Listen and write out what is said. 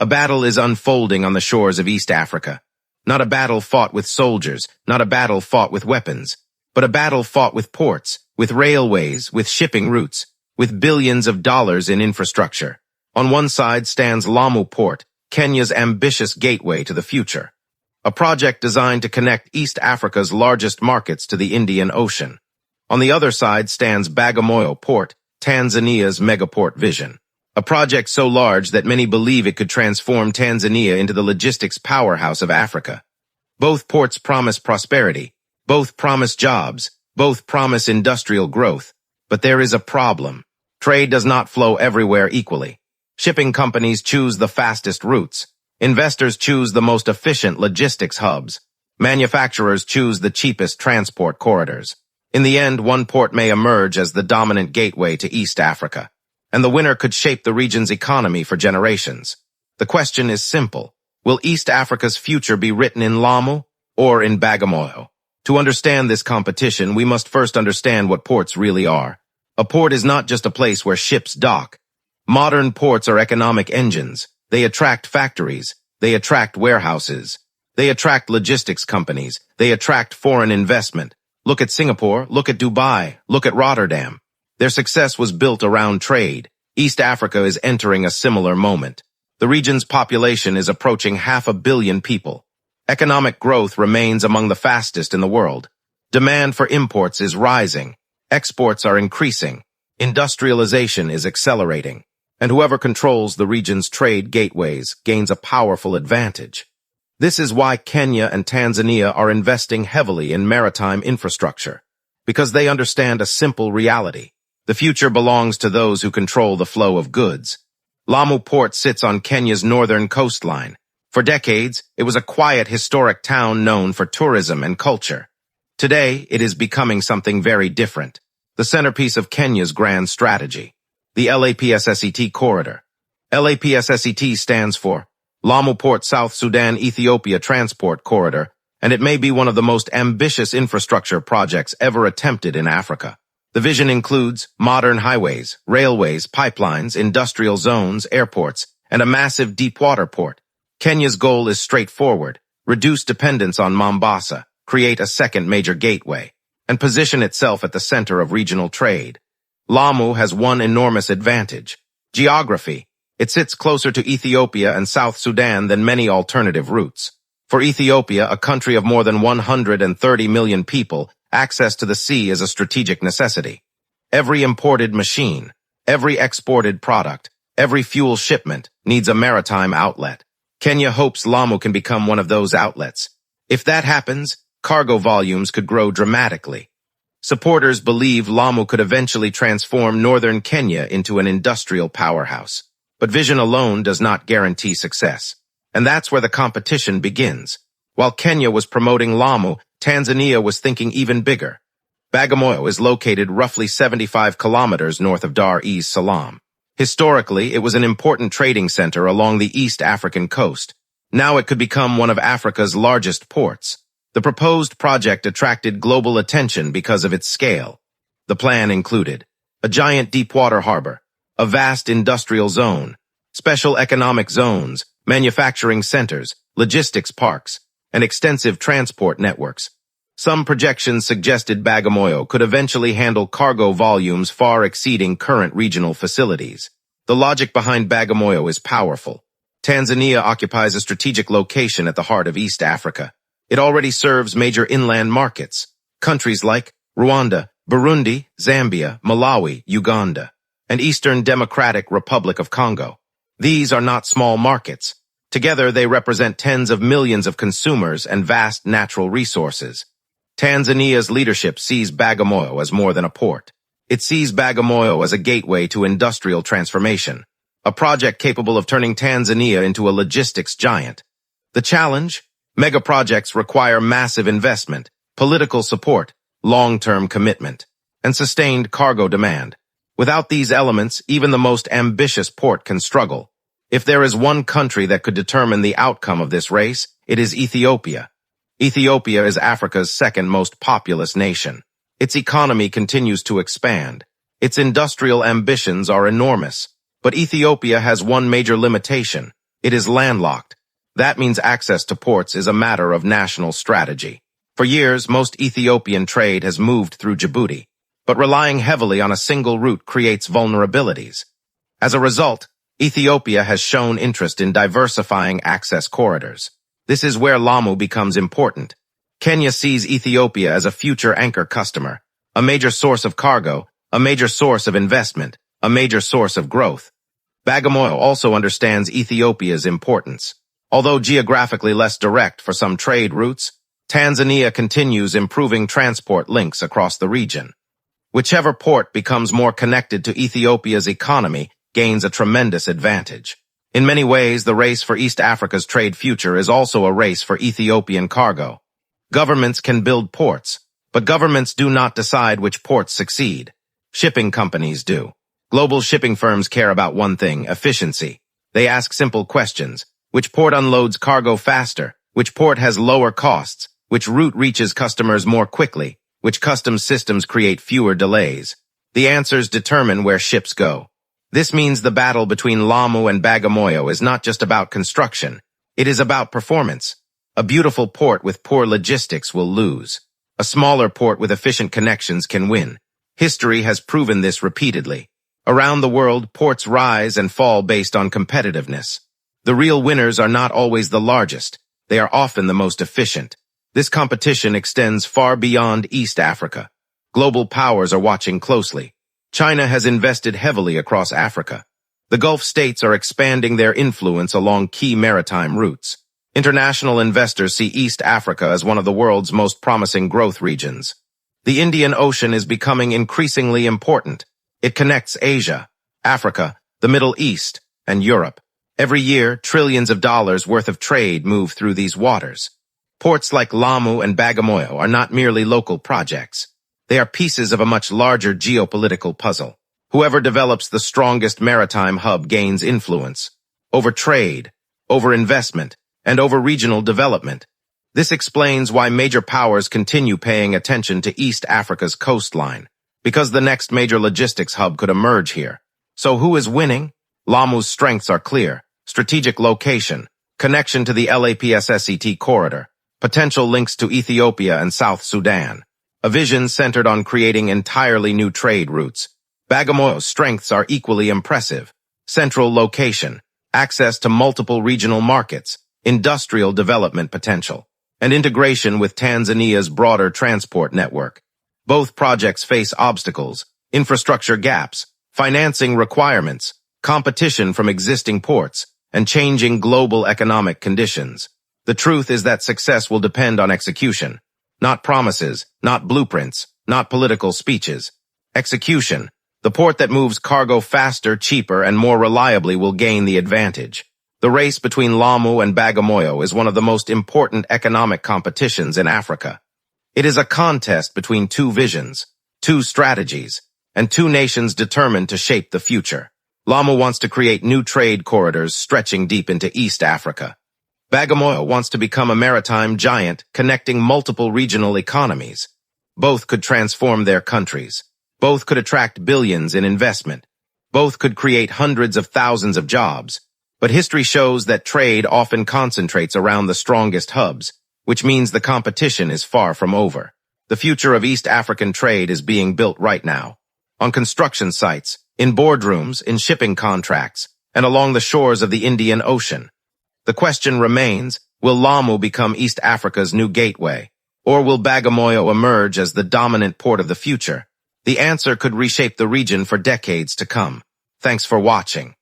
A battle is unfolding on the shores of East Africa. Not a battle fought with soldiers, not a battle fought with weapons, but a battle fought with ports, with railways, with shipping routes, with billions of dollars in infrastructure. On one side stands Lamu Port, Kenya's ambitious gateway to the future. A project designed to connect East Africa's largest markets to the Indian Ocean. On the other side stands Bagamoyo Port, Tanzania's megaport vision. A project so large that many believe it could transform Tanzania into the logistics powerhouse of Africa. Both ports promise prosperity, both promise jobs, both promise industrial growth. But there is a problem. Trade does not flow everywhere equally. Shipping companies choose the fastest routes. Investors choose the most efficient logistics hubs. Manufacturers choose the cheapest transport corridors. In the end, one port may emerge as the dominant gateway to East Africa, and the winner could shape the region's economy for generations. The question is simple. Will East Africa's future be written in Lamu or in Bagamoyo? To understand this competition, we must first understand what ports really are. A port is not just a place where ships dock. Modern ports are economic engines. They attract factories. They attract warehouses. They attract logistics companies. They attract foreign investment. Look at Singapore. Look at Dubai. Look at Rotterdam. Their success was built around trade. East Africa is entering a similar moment. The region's population is approaching 500 million people. Economic growth remains among the fastest in the world. Demand for imports is rising. Exports are increasing. Industrialization is accelerating. And whoever controls the region's trade gateways gains a powerful advantage. This is why Kenya and Tanzania are investing heavily in maritime infrastructure, because they understand a simple reality. The future belongs to those who control the flow of goods. Lamu Port sits on Kenya's northern coastline. For decades, it was a quiet, historic town known for tourism and culture. Today, it is becoming something very different, the centerpiece of Kenya's grand strategy, the LAPSSET Corridor. LAPSSET stands for Lamu Port South Sudan Ethiopia Transport Corridor, and it may be one of the most ambitious infrastructure projects ever attempted in Africa. The vision includes modern highways, railways, pipelines, industrial zones, airports, and a massive deep-water port. Kenya's goal is straightforward: reduce dependence on Mombasa, create a second major gateway, and position itself at the center of regional trade. Lamu has one enormous advantage: geography. It sits closer to Ethiopia and South Sudan than many alternative routes. For Ethiopia, a country of more than 130 million people, access to the sea is a strategic necessity. Every imported machine, every exported product, every fuel shipment needs a maritime outlet. Kenya hopes Lamu can become one of those outlets. If that happens, cargo volumes could grow dramatically. Supporters believe Lamu could eventually transform northern Kenya into an industrial powerhouse. But vision alone does not guarantee success. And that's where the competition begins. While Kenya was promoting Lamu, Tanzania was thinking even bigger. Bagamoyo is located roughly 75 kilometers north of Dar es Salaam. Historically, it was an important trading center along the East African coast. Now it could become one of Africa's largest ports. The proposed project attracted global attention because of its scale. The plan included a giant deep-water harbor, a vast industrial zone, special economic zones, manufacturing centers, logistics parks, and extensive transport networks. Some projections suggested Bagamoyo could eventually handle cargo volumes far exceeding current regional facilities. The logic behind Bagamoyo is powerful. Tanzania occupies a strategic location at the heart of East Africa. It already serves major inland markets, countries like Rwanda, Burundi, Zambia, Malawi, Uganda, and Eastern Democratic Republic of Congo. These are not small markets. Together, they represent tens of millions of consumers and vast natural resources. Tanzania's leadership sees Bagamoyo as more than a port. It sees Bagamoyo as a gateway to industrial transformation, a project capable of turning Tanzania into a logistics giant. The challenge? Mega projects require massive investment, political support, long-term commitment, and sustained cargo demand. Without these elements, even the most ambitious port can struggle. If there is one country that could determine the outcome of this race, it is Ethiopia. Ethiopia is Africa's second most populous nation. Its economy continues to expand. Its industrial ambitions are enormous. But Ethiopia has one major limitation: It is landlocked. That means access to ports is a matter of national strategy. For years, most Ethiopian trade has moved through Djibouti, but relying heavily on a single route creates vulnerabilities. As a result, Ethiopia has shown interest in diversifying access corridors. This is where Lamu becomes important. Kenya sees Ethiopia as a future anchor customer, a major source of cargo, a major source of investment, a major source of growth. Bagamoyo also understands Ethiopia's importance. Although geographically less direct for some trade routes, Tanzania continues improving transport links across the region. Whichever port becomes more connected to Ethiopia's economy gains a tremendous advantage. In many ways, the race for East Africa's trade future is also a race for Ethiopian cargo. Governments can build ports, but governments do not decide which ports succeed. Shipping companies do. Global shipping firms care about one thing: efficiency. They ask simple questions. Which port unloads cargo faster? Which port has lower costs? Which route reaches customers more quickly? Which customs systems create fewer delays? The answers determine where ships go. This means the battle between Lamu and Bagamoyo is not just about construction. It is about performance. A beautiful port with poor logistics will lose. A smaller port with efficient connections can win. History has proven this repeatedly. Around the world, ports rise and fall based on competitiveness. The real winners are not always the largest. They are often the most efficient. This competition extends far beyond East Africa. Global powers are watching closely. China has invested heavily across Africa. The Gulf states are expanding their influence along key maritime routes. International investors see East Africa as one of the world's most promising growth regions. The Indian Ocean is becoming increasingly important. It connects Asia, Africa, the Middle East, and Europe. Every year, trillions of dollars worth of trade move through these waters. Ports like Lamu and Bagamoyo are not merely local projects. They are pieces of a much larger geopolitical puzzle. Whoever develops the strongest maritime hub gains influence over trade, over investment, and over regional development. This explains why major powers continue paying attention to East Africa's coastline, because the next major logistics hub could emerge here. So who is winning? Lamu's strengths are clear: strategic location, connection to the LAPSSET Corridor, potential links to Ethiopia and South Sudan, a vision centered on creating entirely new trade routes. Bagamoyo's strengths are equally impressive: central location, access to multiple regional markets, industrial development potential, and integration with Tanzania's broader transport network. Both projects face obstacles: infrastructure gaps, financing requirements, competition from existing ports, and changing global economic conditions. The truth is that success will depend on execution. Not promises, not blueprints, not political speeches. Execution. The port that moves cargo faster, cheaper, and more reliably will gain the advantage. The race between Lamu and Bagamoyo is one of the most important economic competitions in Africa. It is a contest between two visions, two strategies, and two nations determined to shape the future. Lamu wants to create new trade corridors stretching deep into East Africa. Bagamoyo wants to become a maritime giant connecting multiple regional economies. Both could transform their countries. Both could attract billions in investment. Both could create hundreds of thousands of jobs. But history shows that trade often concentrates around the strongest hubs, which means the competition is far from over. The future of East African trade is being built right now. On construction sites, in boardrooms, in shipping contracts, and along the shores of the Indian Ocean. The question remains, will Lamu become East Africa's new gateway? Or will Bagamoyo emerge as the dominant port of the future? The answer could reshape the region for decades to come. Thanks for watching.